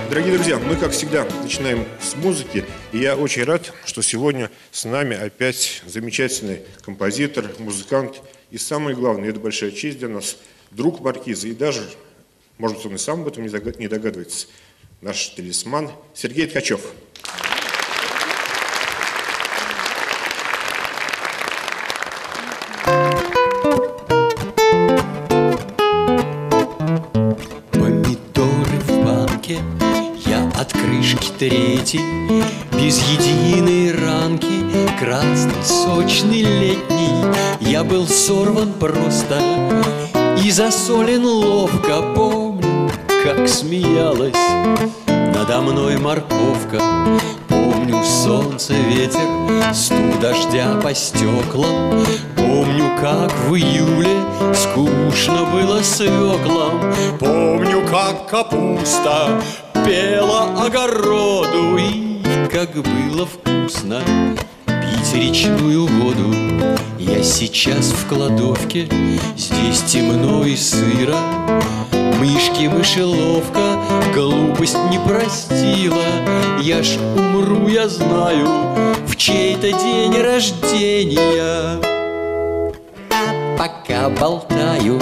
Дорогие друзья, мы, как всегда, начинаем с музыки. И я очень рад, что сегодня с нами опять замечательный композитор, музыкант. И самое главное, это большая честь для нас, друг маркиза. И даже, может быть, он и сам об этом не догадывается, наш талисман Сергей Ткачев. От крышки третий, без единой ранки, красный, сочный, летний, я был сорван просто и засолен ловко. Помню, как смеялась надо мной морковка. Помню солнце, ветер, стук дождя по стеклам. Помню, как в июле скучно было свеклам. Помню, как капуста пела огороду, и как было вкусно пить речную воду. Я сейчас в кладовке, здесь темно и сыро. Мышки мышеловка глупость не простила. Я ж умру, я знаю, в чей-то день рождения. А пока болтаю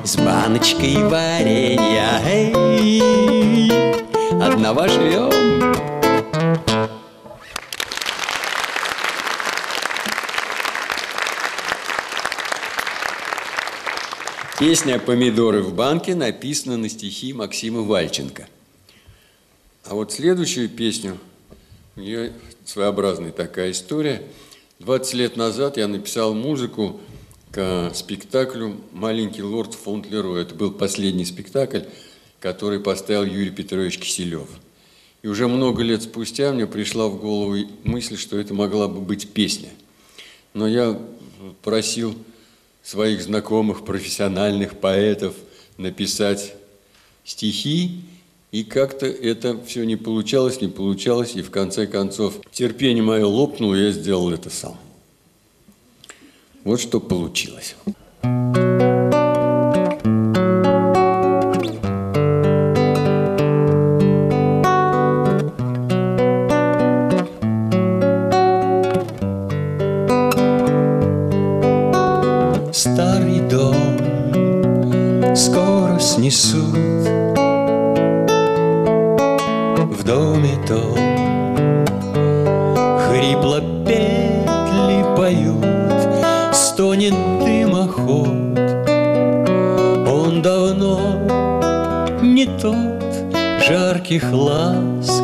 с баночкой варенья, эй, одного живем. Песня «Помидоры в банке» написана на стихи Максима Вальченко. А вот следующую песню, у нее своеобразная такая история. 20 лет назад я написал музыку к спектаклю «Маленький лорд Фонтлеро». Это был последний спектакль, который поставил Юрий Петрович Киселев. И уже много лет спустя мне пришла в голову мысль, что это могла бы быть песня. Но я просил своих знакомых профессиональных поэтов написать стихи, и как-то это все не получалось, и в конце концов терпение мое лопнуло, и я сделал это сам. Вот что получилось. Старый дом скоро снесут, в доме том хрипло петли поют, стонет дымоход. Он давно не тот жарких ласк,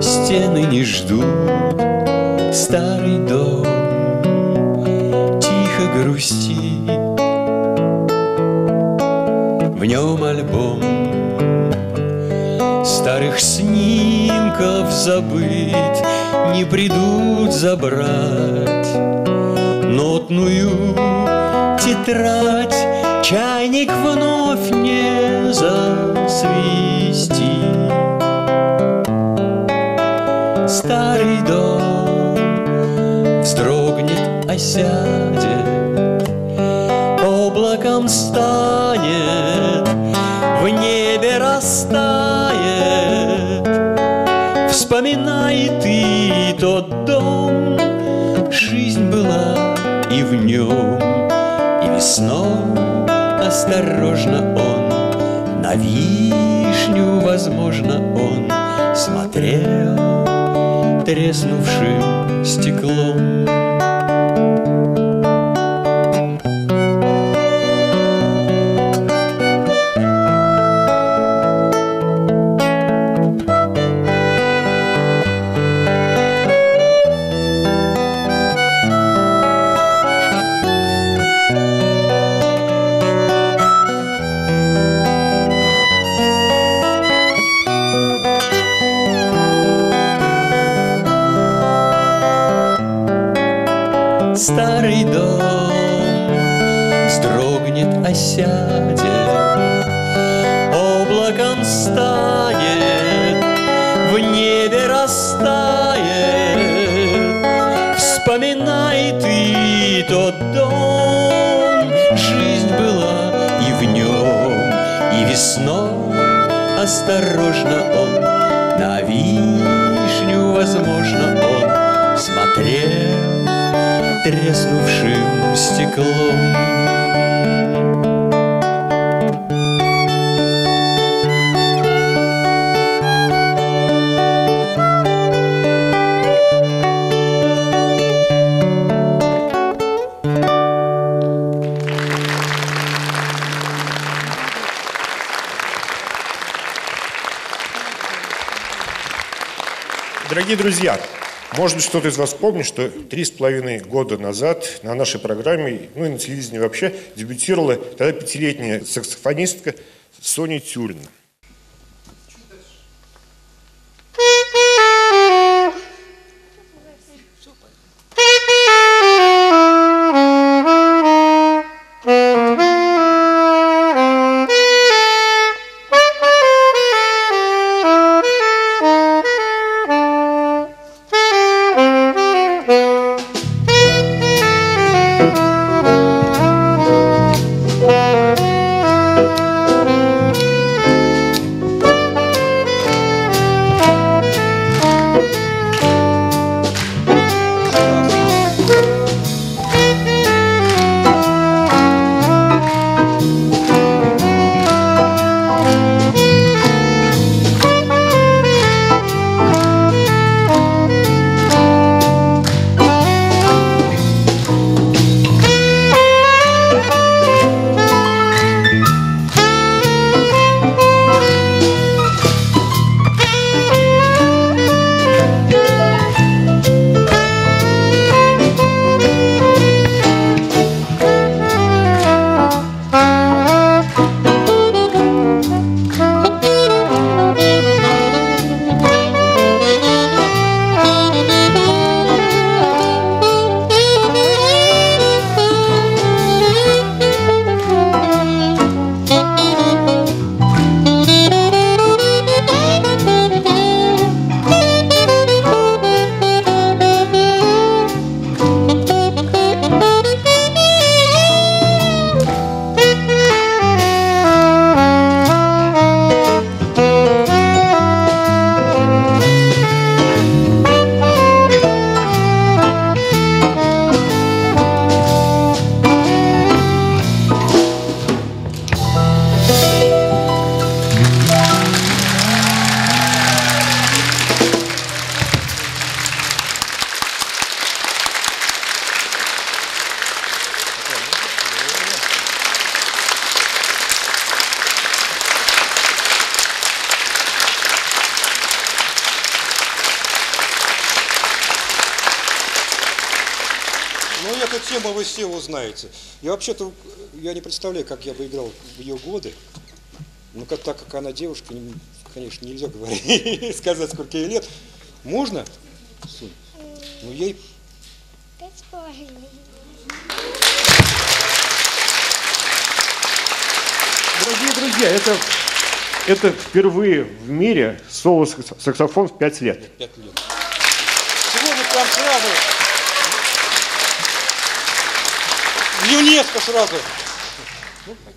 стены не ждут, старый дом грусти. В нем альбом старых снимков забыть, не придут забрать нотную тетрадь, чайник вновь не засвисти. Старый дом вздрогнет, осядет, облаком станет, в небе растает. Вспоминай ты тот дом, жизнь была и в нем, и весной осторожно он на вишню, возможно, он смотрел треснувшим стеклом. старый дом вздрогнет, осядет, облаком станет, в небе растает. Вспоминай ты тот дом, жизнь была и в нем, и весной осторожно он на вишню, возможно, он смотрел треснувшим стеклом. Дорогие друзья, может быть, кто-то из вас помнит, что 3,5 года назад на нашей программе, ну и на телевидении вообще, дебютировала тогда 5-летняя саксофонистка Соня Тюрина. Эту тему вы все узнаете. И вообще-то я не представляю, как я бы играл в ее годы. Ну, так как она девушка, конечно, нельзя говорить, сказать, сколько ей лет. Можно? Ну, ей... 5,5. Дорогие друзья, это впервые в мире соло-саксофон в 5 лет. 5 лет. Сегодня прям сразу... ЮНЕСКО сразу. Ну, давай.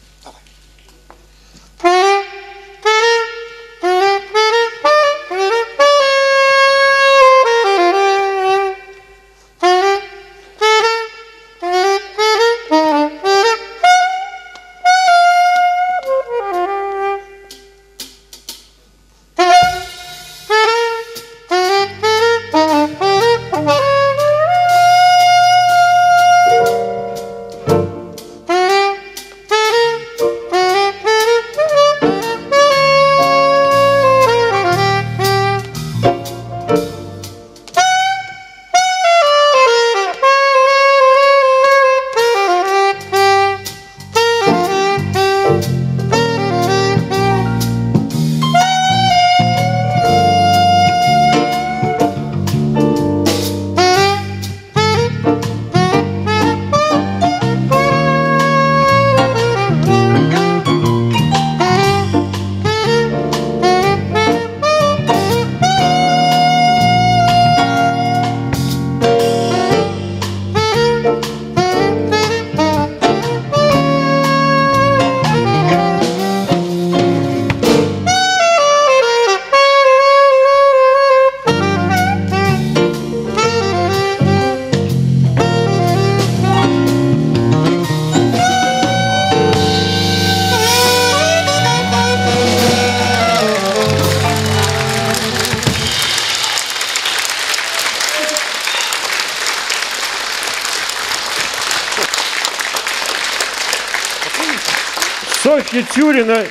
братья Тюрина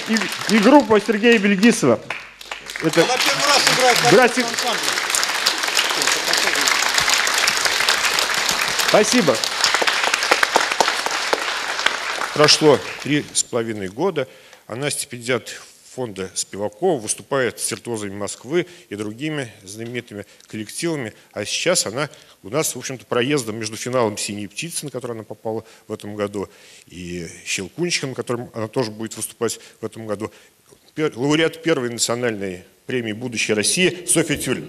и группа Сергея Бельгисова. Это Она первый раз играет в братья... ансамбле. Спасибо. Прошло 3,5 года. Она стипендиат фонда Спивакова, выступает с виртуозами Москвы и другими знаменитыми коллективами. А сейчас она у нас, в общем-то, проездом между финалом «Синей птицы», на который она попала в этом году, и «Щелкунчиком», на котором она тоже будет выступать в этом году. Лауреат первой национальной премии «Будущее России» Софья Тюрина.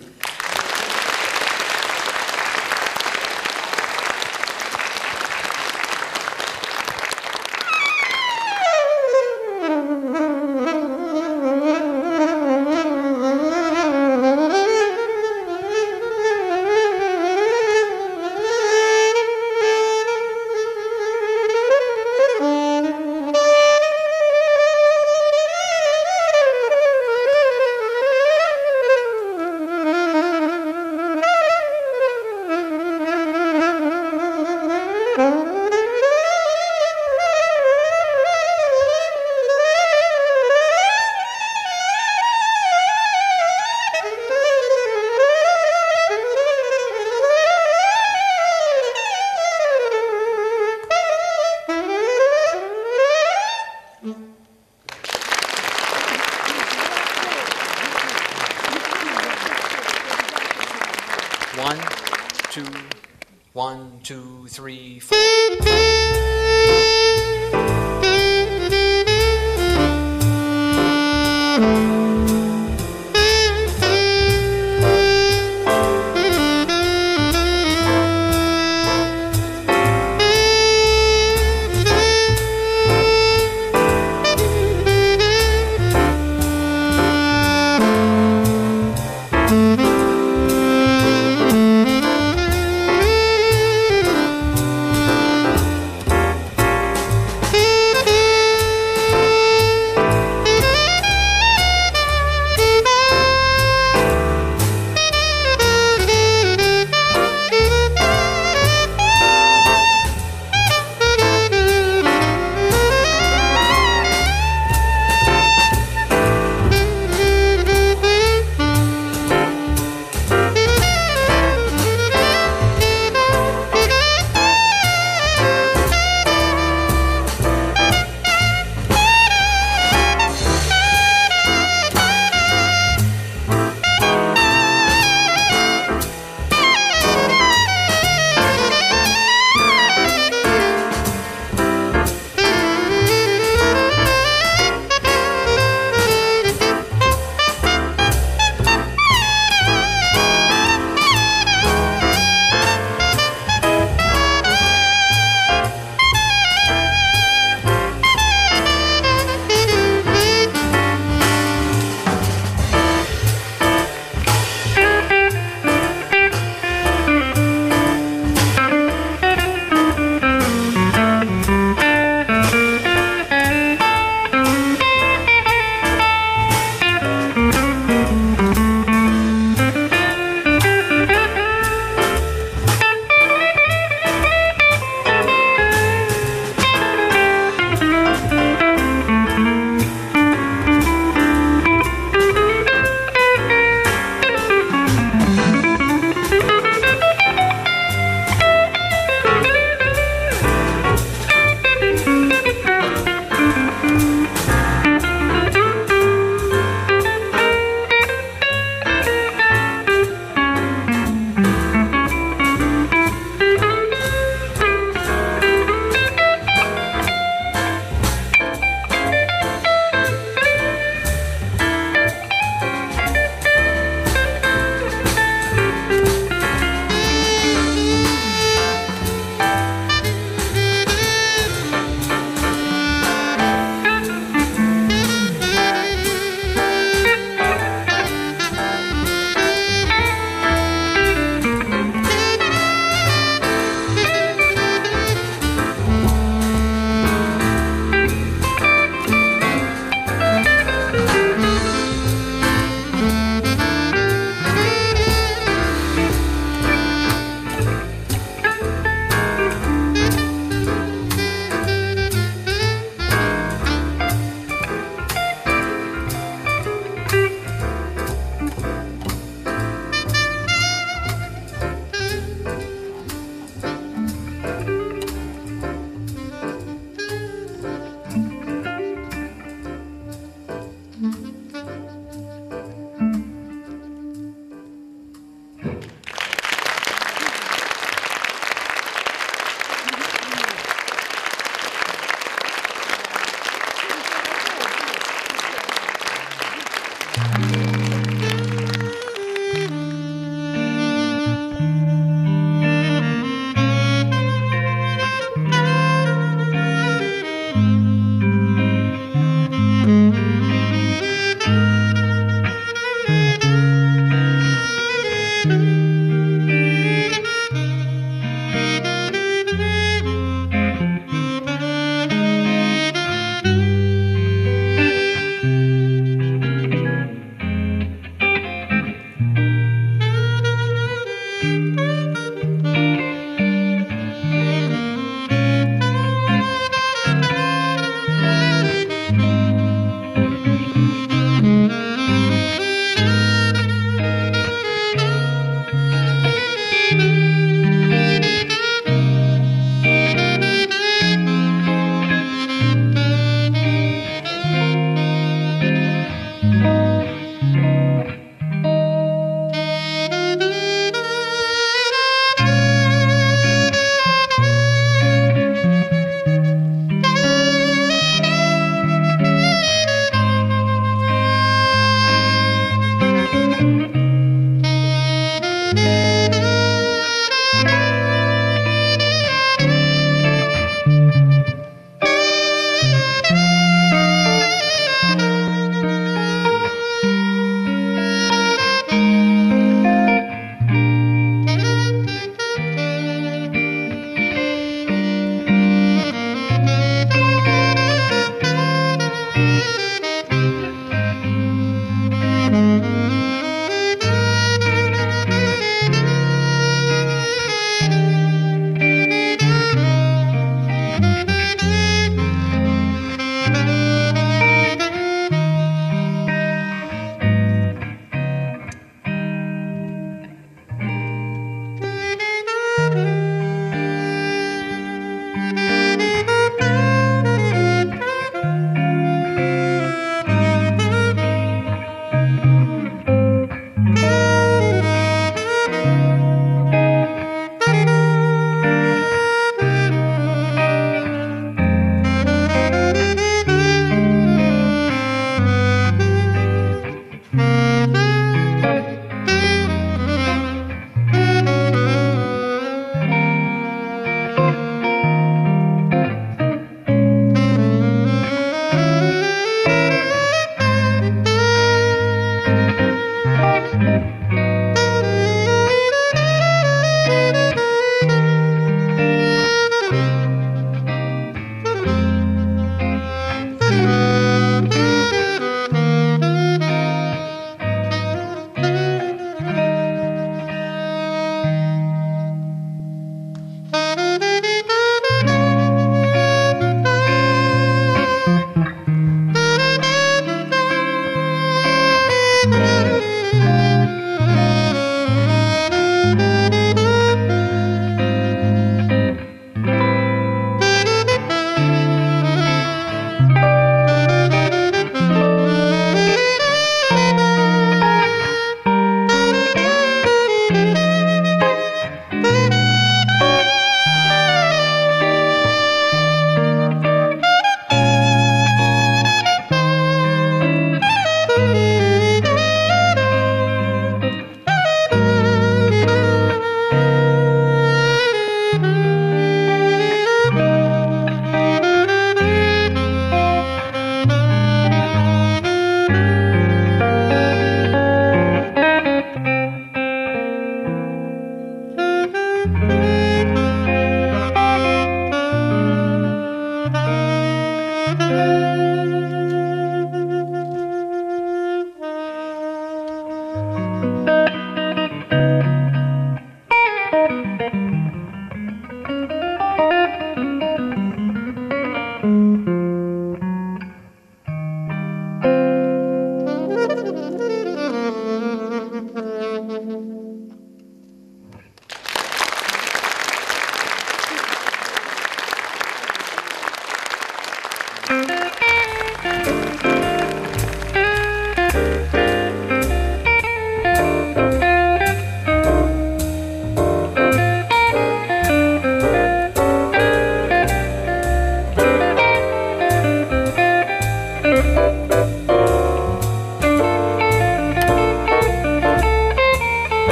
One, two, three, four.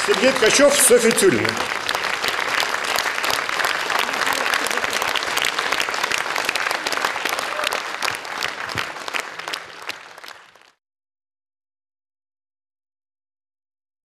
Сергей Ткачев, Софья Тюрина.